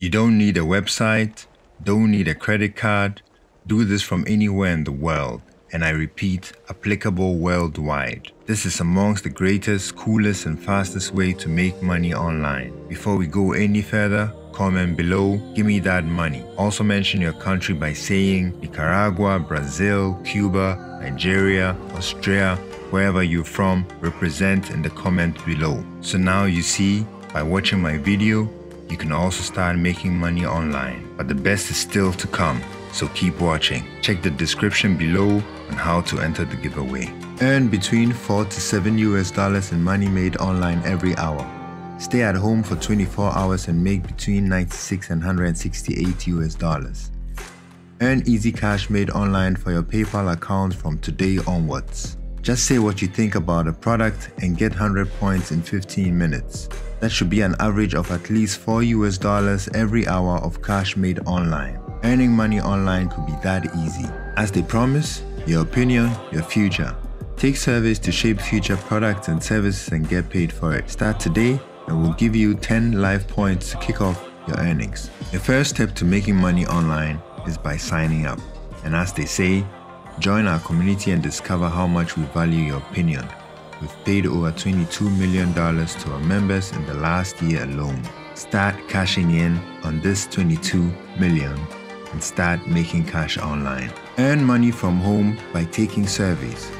You don't need a website, don't need a credit card. Do this from anywhere in the world. And I repeat, applicable worldwide. This is amongst the greatest, coolest and fastest way to make money online. Before we go any further, comment below, give me that money. Also mention your country by saying Nicaragua, Brazil, Cuba, Nigeria, Australia, wherever you're from, represent in the comment below. So now you see, by watching my video, you can also start making money online. But the best is still to come. So keep watching. Check the description below on how to enter the giveaway. Earn between $4 to $7 in money made online every hour. Stay at home for 24 hours and make between $96 and $168. Earn easy cash made online for your PayPal account from today onwards. Just say what you think about a product and get 100 points in 15 minutes. That should be an average of at least $4 every hour of cash made online. Earning money online could be that easy. As they promise, your opinion, your future. Take surveys to shape future products and services and get paid for it. Start today and we'll give you 10 live points to kick off your earnings. The first step to making money online is by signing up. And as they say, join our community and discover how much we value your opinion. We've paid over $22 million to our members in the last year alone. Start cashing in on this $22 million and start making cash online. Earn money from home by taking surveys.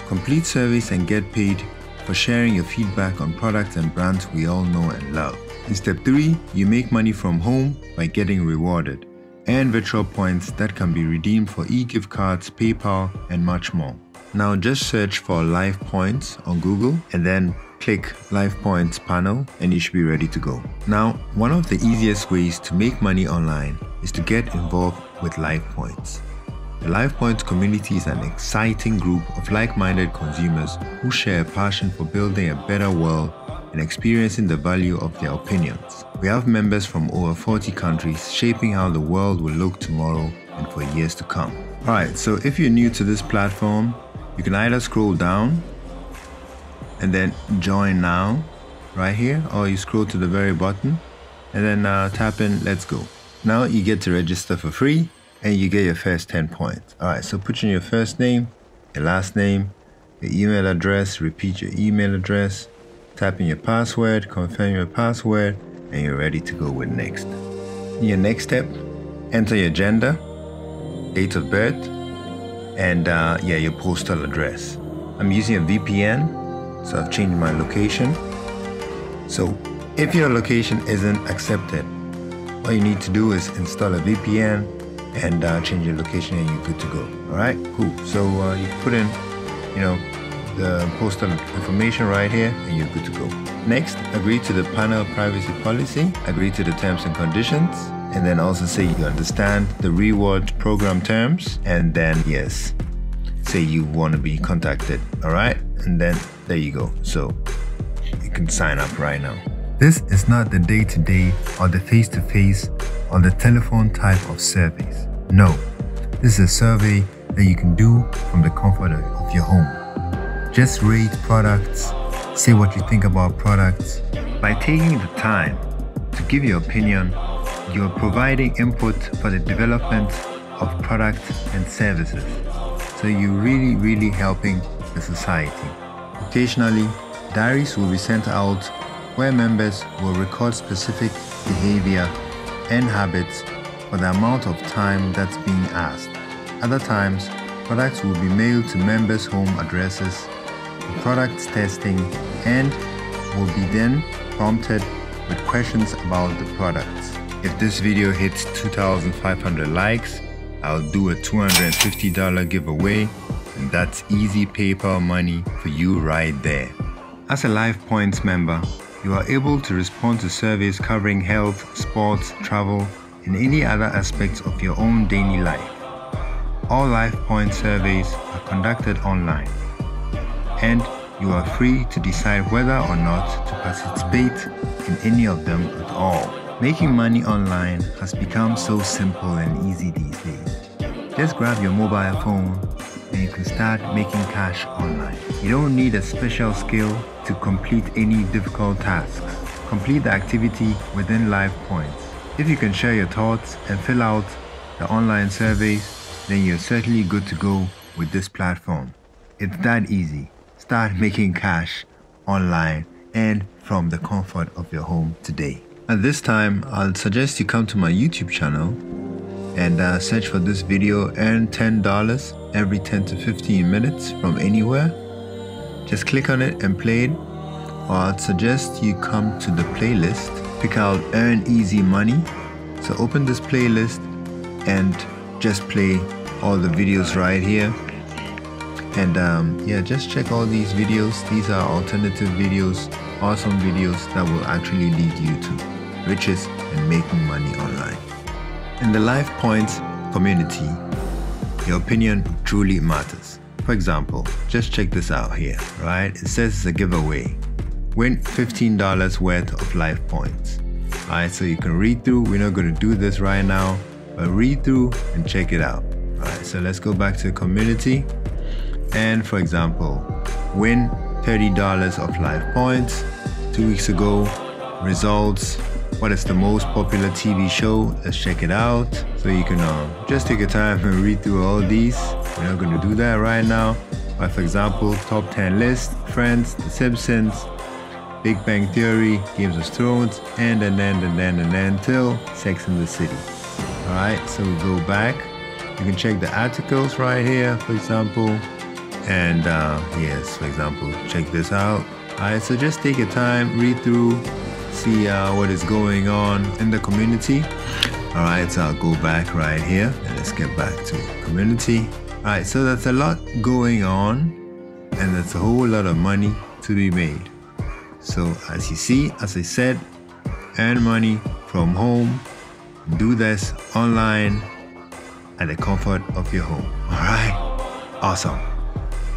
Complete surveys and get paid for sharing your feedback on products and brands we all know and love. In step 3, you make money from home by getting rewarded. Earn virtual points that can be redeemed for e-gift cards, PayPal, and much more. Now just search for Live Points on Google and then click Live Points panel and you should be ready to go. Now, one of the easiest ways to make money online is to get involved with Live Points. The Live Points community is an exciting group of like-minded consumers who share a passion for building a better world and experiencing the value of their opinions. We have members from over 40 countries shaping how the world will look tomorrow and for years to come. Alright, so if you're new to this platform, you can either scroll down and then join now right here, or you scroll to the very bottom and then tap in let's go. Now you get to register for free and you get your first 10 points. Alright, so put in your first name, your last name, your email address, repeat your email address, tap in your password, confirm your password, and you're ready to go with next. In your next step, enter your gender, date of birth, and your postal address. I'm using a VPN, so I've changed my location. So if your location isn't accepted, all you need to do is install a VPN and change your location and you're good to go. Alright, cool. So you put in, the postal information right here and you're good to go. Next, agree to the panel privacy policy, agree to the terms and conditions, and then also say you understand the reward program terms, and then yes, say you want to be contacted. Alright, and then there you go. So you can sign up right now. This is not the day-to-day or the face-to-face or the telephone type of surveys. No, this is a survey that you can do from the comfort of your home. Just rate products, say what you think about products. By taking the time to give your opinion, you are providing input for the development of products and services. So you're really helping the society. Occasionally, diaries will be sent out where members will record specific behavior and habits for the amount of time that's being asked. Other times, products will be mailed to members' home addresses for products testing and will be then prompted with questions about the products. If this video hits 2,500 likes, I'll do a $250 giveaway, and that's easy PayPal money for you right there. As a Live Points member, you are able to respond to surveys covering health, sports, travel, and any other aspects of your own daily life. All Live Points surveys are conducted online, and you are free to decide whether or not to participate in any of them at all. Making money online has become so simple and easy these days. Just grab your mobile phone and you can start making cash online. You don't need a special skill to complete any difficult tasks. Complete the activity within Live Points. If you can share your thoughts and fill out the online surveys, then you're certainly good to go with this platform. It's that easy. Start making cash online and from the comfort of your home today. At this time, I'll suggest you come to my YouTube channel and search for this video, earn $10 every 10 to 15 minutes from anywhere. Just click on it and play it. Or I'd suggest you come to the playlist, pick out Earn Easy Money. So open this playlist and just play all the videos right here. And yeah, just check all these videos. These are alternative videos, awesome videos that will actually lead you to riches and making money online. In the Life Points community, your opinion truly matters. For example, just check this out here, right? It says it's a giveaway. Win $15 worth of life points. Alright, so you can read through. We're not going to do this right now, but read through and check it out. Alright, so let's go back to the community. And for example, win $30 of life points. 2 weeks ago, results. What is the most popular TV show? Let's check it out. So you can just take your time and read through all these. We're not going to do that right now. But for example, top 10 list, Friends, The Simpsons, Big Bang Theory, Games of Thrones, and then till Sex and the City. Alright, so we go back. You can check the articles right here, for example. And yes, for example, check this out. Alright, so just take your time, read through, see what is going on in the community. Alright, so I'll go back right here and let's get back to community. Alright, so that's a lot going on and that's a whole lot of money to be made. So as you see, as I said, earn money from home, do this online at the comfort of your home. Alright, awesome.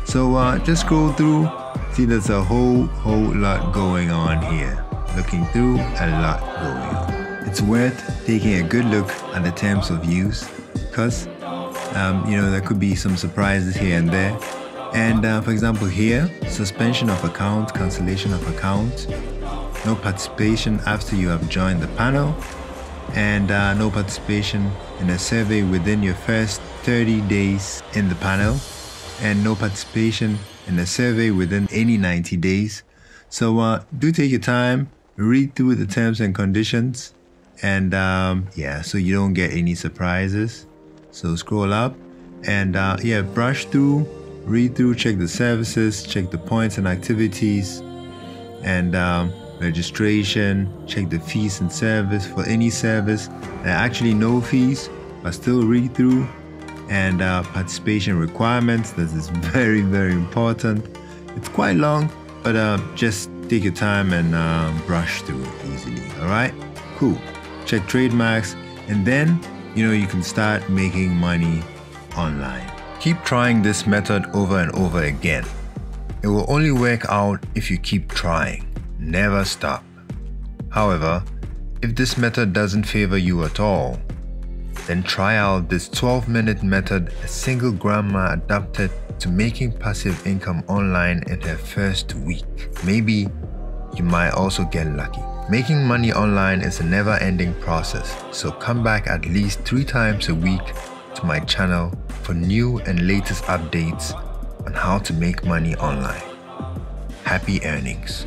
So just scroll through, see there's a whole lot going on here. Looking through, a lot going on. It's worth taking a good look at the terms of use because you know, there could be some surprises here and there. And for example here, suspension of account, cancellation of account, no participation after you have joined the panel, and no participation in a survey within your first 30 days in the panel, and no participation in a survey within any 90 days. So do take your time, read through the terms and conditions, and yeah, so you don't get any surprises. So scroll up and yeah, brush through, read through, check the services, check the points and activities, and registration, check the fees and service. For any service, there are actually no fees, but still read through. And participation requirements, this is very important. It's quite long, but just take your time and brush through it easily. Alright, cool. Check trademarks, and then you know you can start making money online. Keep trying this method over and over again. It will only work out if you keep trying. Never stop. However, if this method doesn't favor you at all, then try out this 12-minute method a single grandma adapted to making passive income online in her first week. Maybe you might also get lucky. Making money online is a never-ending process, so come back at least 3 times a week to my channel for new and latest updates on how to make money online. Happy earnings.